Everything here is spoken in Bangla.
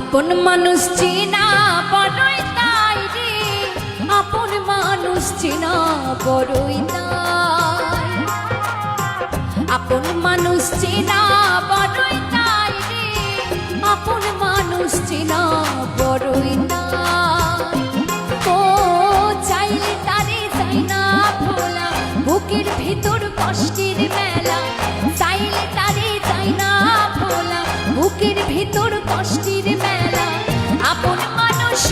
আপন মানুষ চিনা বড়ই তাই রে, আপন মানুষ চিনা বড়ই তাই, আপন মানুষ চিনা বড়ই তাই রে, আপন মানুষ চিনা বড়ই তাই। ও চাইলে তারে চাই না ভোলা, বুকের ভিতর কষ্টের মেলা, চাইলে তারে চাই না ভোলা, বুকের ভিতর কষ্টের মেলা, আপন মানুষ